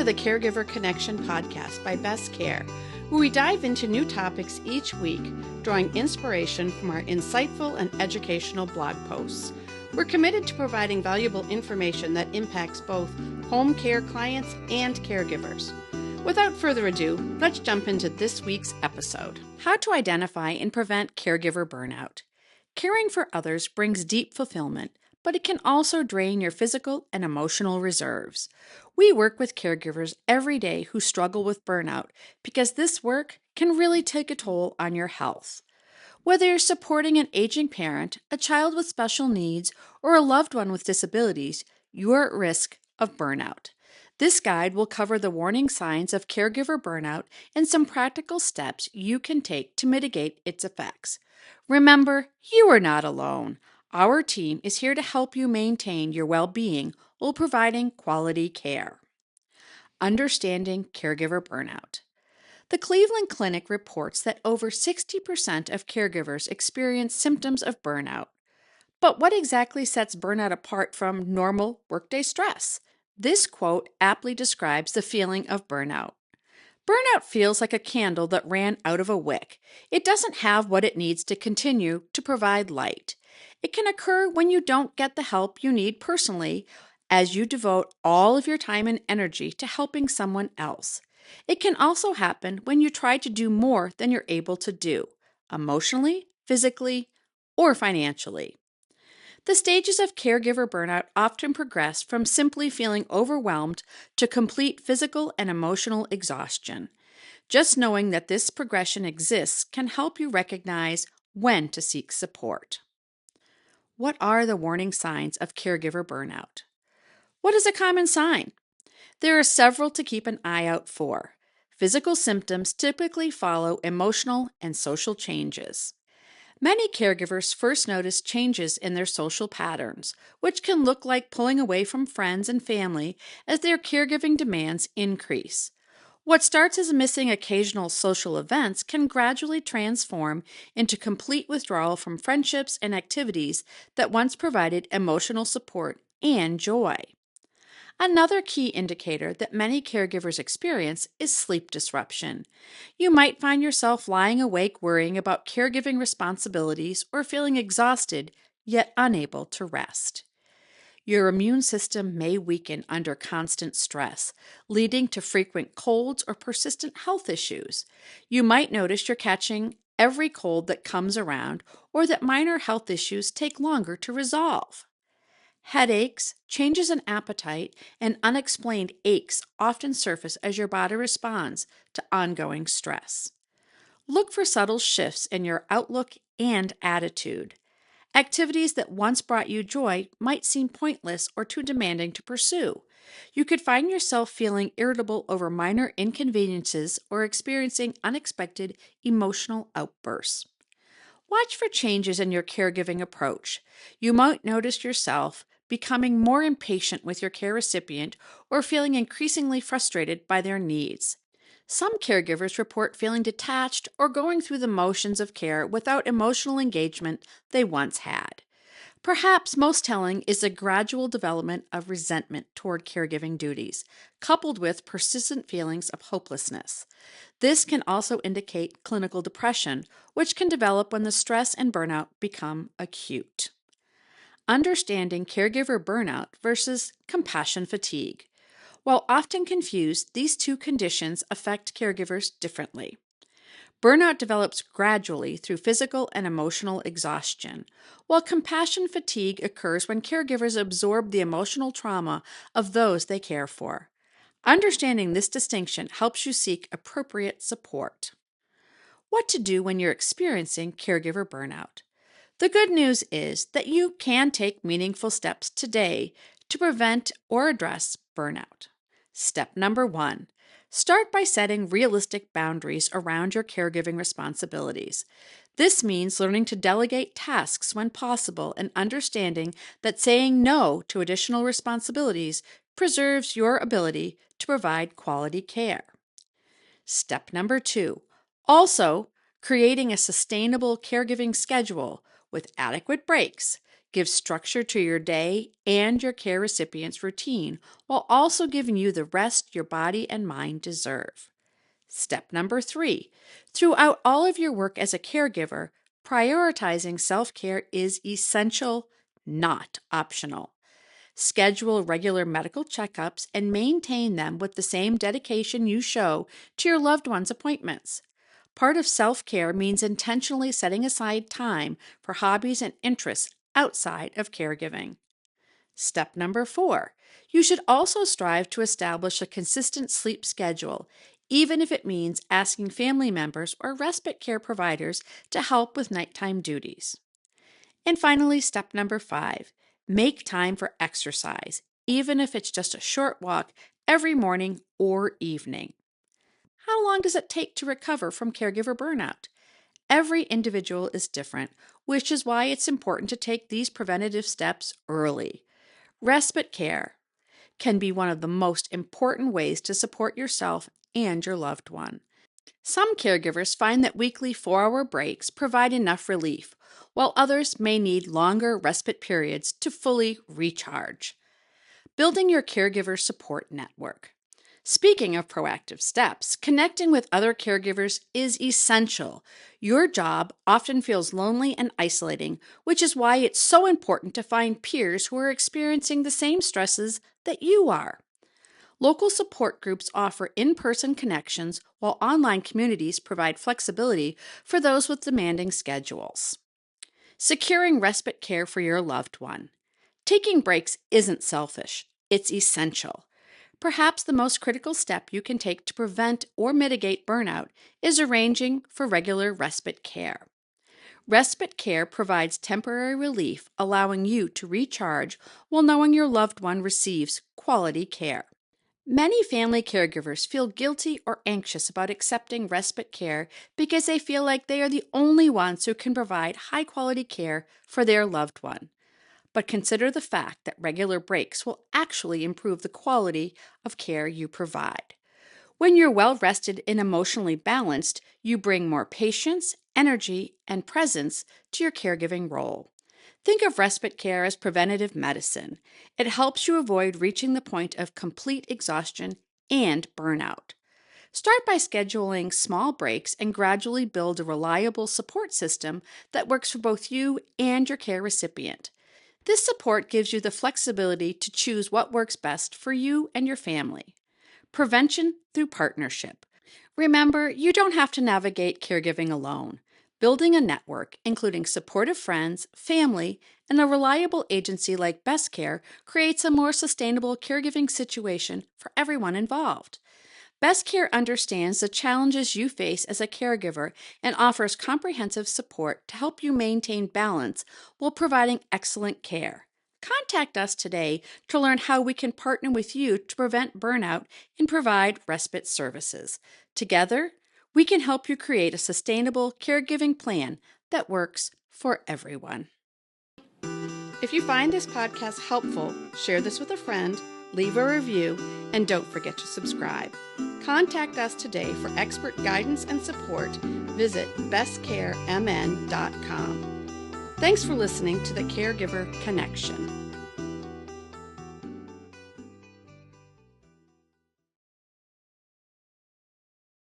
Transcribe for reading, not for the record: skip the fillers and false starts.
the Caregiver Connection podcast by Best Care, where we dive into new topics each week, drawing inspiration from our insightful and educational blog posts. We're committed to providing valuable information that impacts both home care clients and caregivers. Without further ado, let's jump into this week's episode. How to identify and prevent caregiver burnout. Caring for others brings deep fulfillment, but it can also drain your physical and emotional reserves. We work with caregivers every day who struggle with burnout because this work can really take a toll on your health. Whether you're supporting an aging parent, a child with special needs, or a loved one with disabilities, you're at risk of burnout. This guide will cover the warning signs of caregiver burnout and some practical steps you can take to mitigate its effects. Remember, you are not alone. Our team is here to help you maintain your well-being while providing quality care. Understanding caregiver burnout. The Cleveland Clinic reports that over 60% of caregivers experience symptoms of burnout. But what exactly sets burnout apart from normal workday stress? This quote aptly describes the feeling of burnout. Burnout feels like a candle that ran out of a wick. It doesn't have what it needs to continue to provide light. It can occur when you don't get the help you need personally, as you devote all of your time and energy to helping someone else. It can also happen when you try to do more than you're able to do, emotionally, physically, or financially. The stages of caregiver burnout often progress from simply feeling overwhelmed to complete physical and emotional exhaustion. Just knowing that this progression exists can help you recognize when to seek support. What are the warning signs of caregiver burnout? What is a common sign? There are several to keep an eye out for. Physical symptoms typically follow emotional and social changes. Many caregivers first notice changes in their social patterns, which can look like pulling away from friends and family as their caregiving demands increase. What starts as missing occasional social events can gradually transform into complete withdrawal from friendships and activities that once provided emotional support and joy. Another key indicator that many caregivers experience is sleep disruption. You might find yourself lying awake worrying about caregiving responsibilities or feeling exhausted, yet unable to rest. Your immune system may weaken under constant stress, leading to frequent colds or persistent health issues. You might notice you're catching every cold that comes around, or that minor health issues take longer to resolve. Headaches, changes in appetite, and unexplained aches often surface as your body responds to ongoing stress. Look for subtle shifts in your outlook and attitude. Activities that once brought you joy might seem pointless or too demanding to pursue. You could find yourself feeling irritable over minor inconveniences or experiencing unexpected emotional outbursts. Watch for changes in your caregiving approach. You might notice yourself becoming more impatient with your care recipient or feeling increasingly frustrated by their needs. Some caregivers report feeling detached or going through the motions of care without emotional engagement they once had. Perhaps most telling is the gradual development of resentment toward caregiving duties, coupled with persistent feelings of hopelessness. This can also indicate clinical depression, which can develop when the stress and burnout become acute. Understanding caregiver burnout versus compassion fatigue. While often confused, these two conditions affect caregivers differently. Burnout develops gradually through physical and emotional exhaustion, while compassion fatigue occurs when caregivers absorb the emotional trauma of those they care for. Understanding this distinction helps you seek appropriate support. What to do when you're experiencing caregiver burnout. The good news is that you can take meaningful steps today to prevent or address burnout. Step number 1. Start by setting realistic boundaries around your caregiving responsibilities. This means learning to delegate tasks when possible and understanding that saying no to additional responsibilities preserves your ability to provide quality care. Step number 2. Also, creating a sustainable caregiving schedule with adequate breaks gives structure to your day and your care recipient's routine while also giving you the rest your body and mind deserve. Step number 3. Throughout all of your work as a caregiver, prioritizing self-care is essential, not optional. Schedule regular medical checkups and maintain them with the same dedication you show to your loved one's appointments. Part of self-care means intentionally setting aside time for hobbies and interests outside of caregiving. Step number 4. You should also strive to establish a consistent sleep schedule, even if it means asking family members or respite care providers to help with nighttime duties. And finally, step number 5. Make time for exercise, even if it's just a short walk every morning or evening. How long does it take to recover from caregiver burnout? Every individual is different, which is why it's important to take these preventative steps early. Respite care can be one of the most important ways to support yourself and your loved one. Some caregivers find that weekly 4-hour breaks provide enough relief, while others may need longer respite periods to fully recharge. Building your caregiver support network. Speaking of proactive steps, connecting with other caregivers is essential. Your job often feels lonely and isolating, which is why it's so important to find peers who are experiencing the same stresses that you are. Local support groups offer in-person connections, while online communities provide flexibility for those with demanding schedules. Securing respite care for your loved one. Taking breaks isn't selfish, it's essential. Perhaps the most critical step you can take to prevent or mitigate burnout is arranging for regular respite care. Respite care provides temporary relief, allowing you to recharge while knowing your loved one receives quality care. Many family caregivers feel guilty or anxious about accepting respite care because they feel like they are the only ones who can provide high-quality care for their loved one. But consider the fact that regular breaks will actually improve the quality of care you provide. When you're well-rested and emotionally balanced, you bring more patience, energy, and presence to your caregiving role. Think of respite care as preventative medicine. It helps you avoid reaching the point of complete exhaustion and burnout. Start by scheduling small breaks and gradually build a reliable support system that works for both you and your care recipient. This support gives you the flexibility to choose what works best for you and your family. Prevention through partnership. Remember, you don't have to navigate caregiving alone. Building a network, including supportive friends, family, and a reliable agency like Best Care, creates a more sustainable caregiving situation for everyone involved. Best Care understands the challenges you face as a caregiver and offers comprehensive support to help you maintain balance while providing excellent care. Contact us today to learn how we can partner with you to prevent burnout and provide respite services. Together, we can help you create a sustainable caregiving plan that works for everyone. If you find this podcast helpful, share this with a friend, leave a review, and don't forget to subscribe. Contact us today for expert guidance and support. Visit bestcaremn.com. Thanks for listening to the Caregiver Connection.